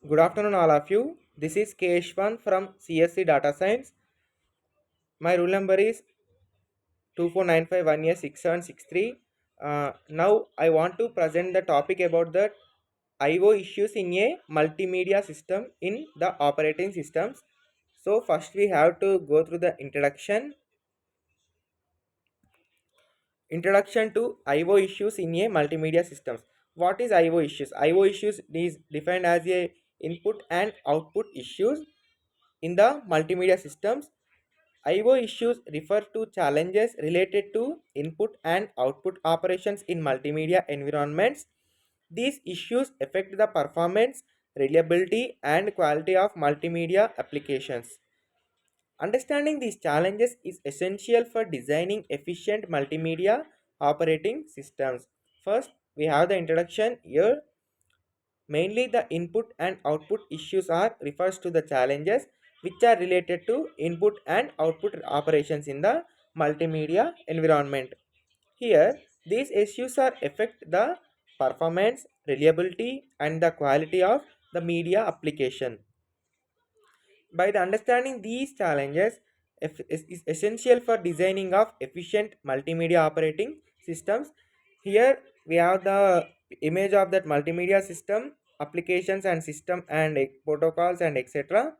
Good afternoon, all of you. This is Keshwan from CSC Data Science. My roll number is 24951A6763. Now, I want to present the topic about the IO issues in a multimedia system in the operating systems. So, first we have to go through the introduction. Introduction to IO issues in a multimedia systems. What is IO issues? IO issues is defined as a input and output issues in the multimedia systems. IO issues refer to challenges related to input and output operations in multimedia environments. These issues affect the performance, reliability, and quality of multimedia applications. Understanding these challenges is essential for designing efficient multimedia operating systems. First, we have the introduction here. Mainly, the input and output issues are refers to the challenges which are related to input and output operations in the multimedia environment. Here, these issues are affect the performance, reliability, and the quality of the media application. By the understanding these challenges is essential for designing of efficient multimedia operating systems. Here we have the image of that multimedia system, applications and system and protocols and etc.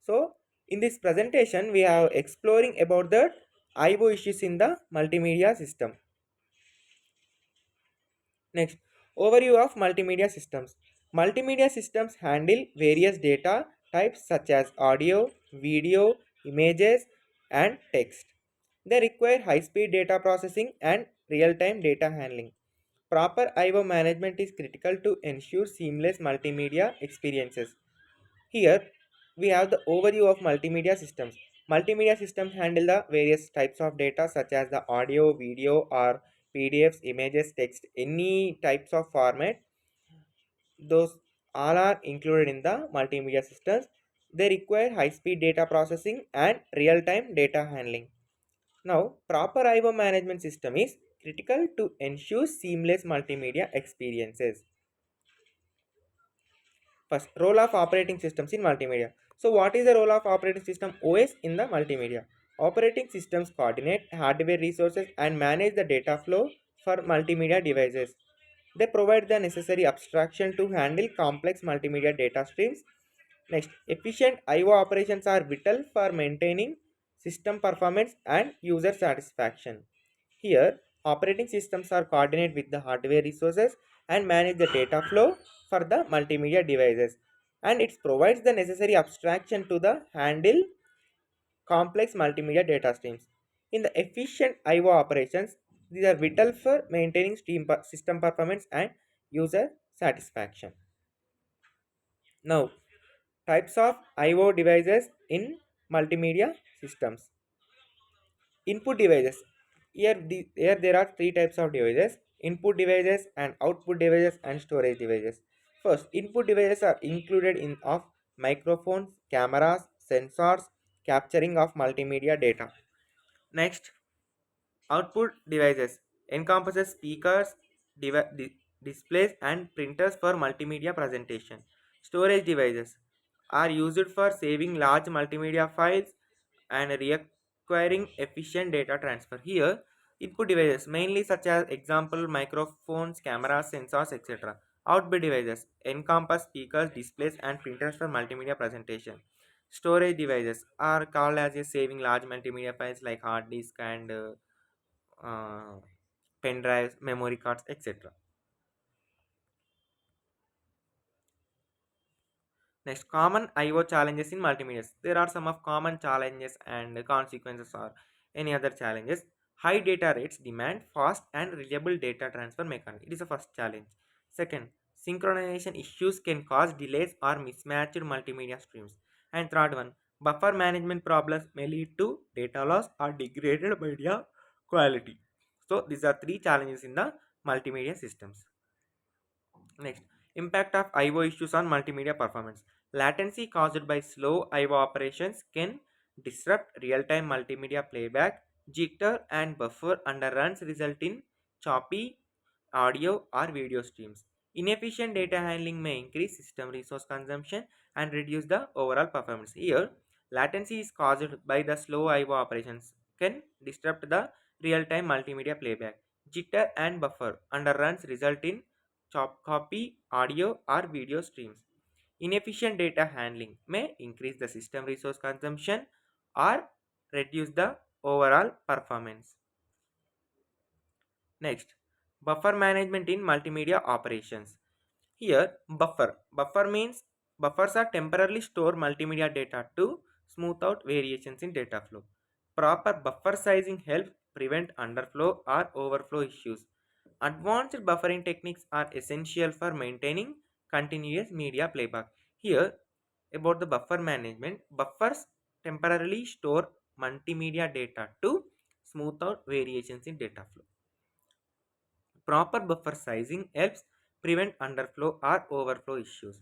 So in this presentation we are exploring about the IO issues in the multimedia system. Next, overview of multimedia systems. Multimedia systems handle various data types such as audio, video, images, and text. They require high speed data processing and real time data handling. Proper IO management is critical to ensure seamless multimedia experiences. Here, we have the overview of multimedia systems. Multimedia systems handle the various types of data such as the audio, video, or PDFs, images, text, any types of format. Those all are included in the multimedia systems. They require high-speed data processing and real-time data handling. Now, proper IO management system is critical to ensure seamless multimedia experiences. First, role of operating systems in multimedia. So, what is the role of operating system OS in the multimedia? Operating systems coordinate hardware resources and manage the data flow for multimedia devices. They provide the necessary abstraction to handle complex multimedia data streams. Next, efficient IO operations are vital for maintaining system performance and user satisfaction. Here, operating systems are coordinated with the hardware resources and manage the data flow for the multimedia devices. And it provides the necessary abstraction to the handle complex multimedia data streams. In the efficient IO operations, these are vital for maintaining system performance and user satisfaction. Now, types of IO devices in multimedia systems. Input devices. Here there are three types of devices: input devices and output devices and storage devices. First, input devices are included in of microphones, cameras, sensors, capturing of multimedia data. Next, output devices encompasses speakers, displays, and printers for multimedia presentation. Storage devices are used for saving large multimedia files and requiring efficient data transfer. Here, input devices mainly such as example microphones, cameras, sensors, etc. Output devices encompass speakers, displays, and printers for multimedia presentation. Storage devices are called as a saving large multimedia files like hard disk and uh, pen drives, memory cards, etc. Next, common I/O challenges in multimedia. There are some of common challenges and consequences or any other challenges. High data rates demand fast and reliable data transfer mechanism. It is the first challenge. Second, synchronization issues can cause delays or mismatched multimedia streams. And third one, buffer management problems may lead to data loss or degraded media quality. So these are three challenges in the multimedia systems. Next, impact of IO issues on multimedia performance. Latency caused by slow IO operations can disrupt real-time multimedia playback. Jitter and buffer underruns result in choppy audio or video streams. Inefficient data handling may increase system resource consumption and reduce the overall performance. Here, latency is caused by the slow IO operations can disrupt the real-time multimedia playback. Jitter and buffer underruns result in chop copy audio or video streams. Inefficient data handling may increase the system resource consumption or reduce the overall performance. Next, buffer management in multimedia operations. Here, buffer means buffers are temporarily store multimedia data to smooth out variations in data flow. Proper buffer sizing helps prevent underflow or overflow issues. Advanced buffering techniques are essential for maintaining continuous media playback. Here, about the buffer management, buffers temporarily store multimedia data to smooth out variations in data flow. Proper buffer sizing helps prevent underflow or overflow issues.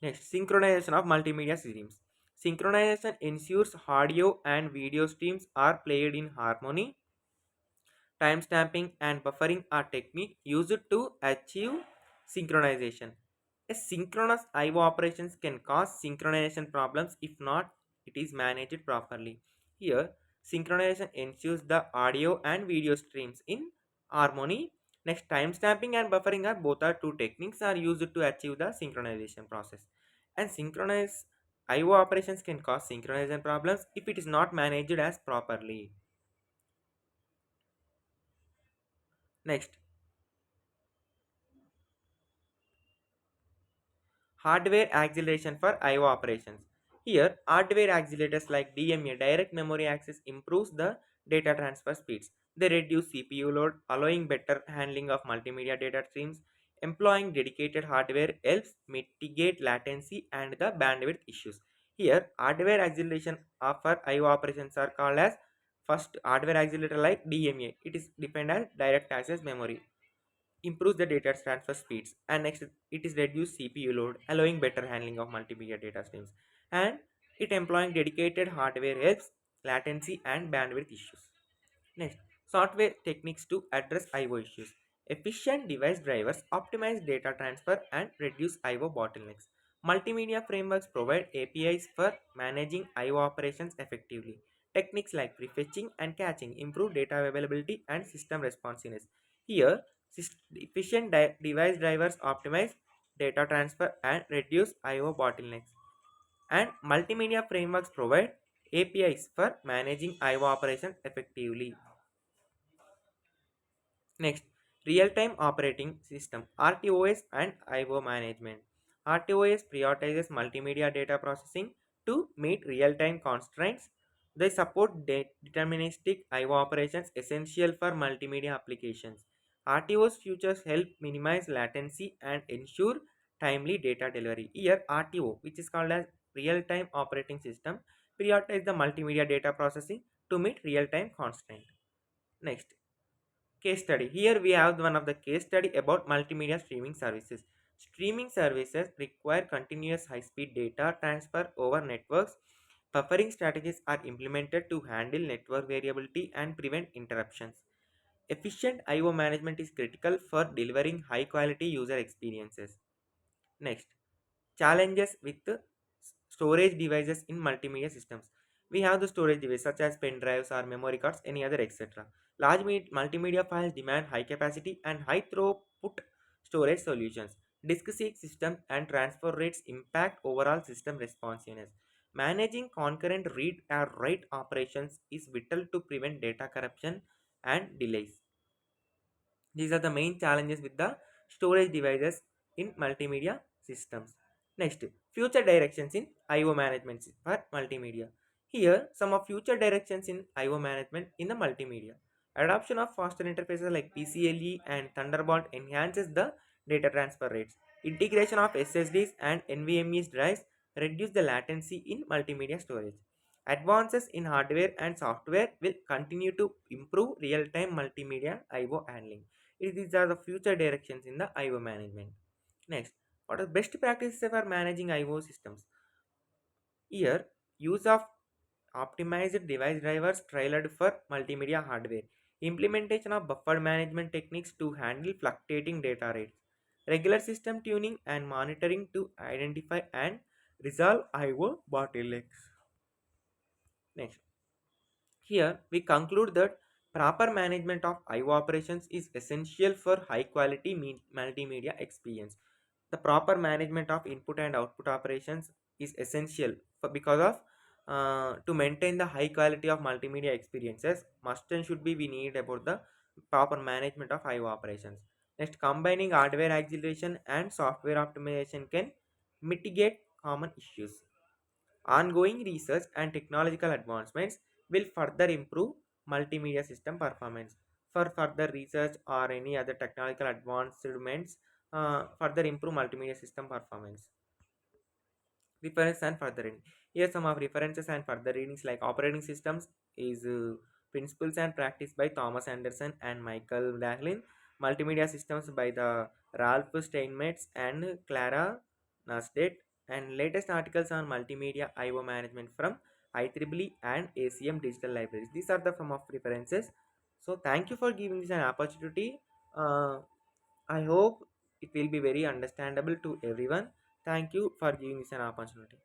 Next, synchronization of multimedia streams. Synchronization ensures audio and video streams are played in harmony. Timestamping and buffering are techniques used to achieve synchronization. Asynchronous IO operations can cause synchronization problems if not it is managed properly. Here, synchronization ensures the audio and video streams in harmony. Next, timestamping and buffering are both are two techniques are used to achieve the synchronization process. And synchronized IO operations can cause synchronization problems if it is not managed as properly. Next, hardware acceleration for I/O operations. Here, hardware accelerators like DMA direct memory access improves the data transfer speeds. They reduce CPU load, allowing better handling of multimedia data streams. Employing dedicated hardware helps mitigate latency and the bandwidth issues. Here, hardware acceleration for I/O operations are called as first hardware accelerator like DMA. It is defined as direct access memory improves the data transfer speeds, and next it is reduce CPU load allowing better handling of multimedia data streams, and it employing dedicated hardware helps latency and bandwidth issues. Next, software techniques to address IO issues. Efficient device drivers optimize data transfer and reduce IO bottlenecks. Multimedia frameworks provide APIs for managing IO operations effectively. Techniques like prefetching and caching improve data availability and system responsiveness. Here, efficient device drivers optimize data transfer and reduce IO bottlenecks. And multimedia frameworks provide APIs for managing IO operations effectively. Next, real-time operating system RTOS and IO management. RTOS prioritizes multimedia data processing to meet real-time constraints. They support deterministic IO operations essential for multimedia applications. RTOS features help minimize latency and ensure timely data delivery. Here, RTO, which is called as real-time operating system, prioritizes the multimedia data processing to meet real-time constraint. Next, case study. Here we have one of the case study about multimedia streaming services. Streaming services require continuous high-speed data transfer over networks. Buffering strategies are implemented to handle network variability and prevent interruptions. Efficient IO management is critical for delivering high-quality user experiences. Next, challenges with the storage devices in multimedia systems. We have the storage devices such as pen drives or memory cards, any other, etc. Large multimedia files demand high capacity and high throughput storage solutions. Disk-seek systems and transfer rates impact overall system responsiveness. Managing concurrent read or write operations is vital to prevent data corruption and delays. These are the main challenges with the storage devices in multimedia systems. Next, future directions in IO management for multimedia. Here, some of future directions in IO management in the multimedia. Adoption of faster interfaces like PCLE and Thunderbolt enhances the data transfer rates. Integration of SSDs and NVMe drives reduce the latency in multimedia storage. Advances in hardware and software will continue to improve real-time multimedia IO handling. These are the future directions in the IO management. Next, what are best practices for managing IO systems? Here, use of optimized device drivers tailored for multimedia hardware. implementation of buffer management techniques to handle fluctuating data rates, regular system tuning and monitoring to identify and resolve IO bottlenecks. Next, here we conclude that proper management of IO operations is essential for high quality multimedia experience. The proper management of input and output operations is essential because of to maintain the high quality of multimedia experiences. Must and should be we need about the proper management of IO operations. Next, combining hardware acceleration and software optimization can mitigate common issues. Ongoing research and technological advancements will further improve multimedia system performance. For further research or any other technological advancements, further improve multimedia system performance. Reference and further reading. Here some of references and further readings like operating systems is Principles and Practice by Thomas Anderson and Michael Dahlin. Multimedia systems by the Ralph Steinmetz and Clara Nasdet. And latest articles on multimedia IO management from IEEE and ACM digital libraries. These are the some of references. So thank you for giving this an opportunity. I hope it will be very understandable to everyone. Thank you for giving this an opportunity.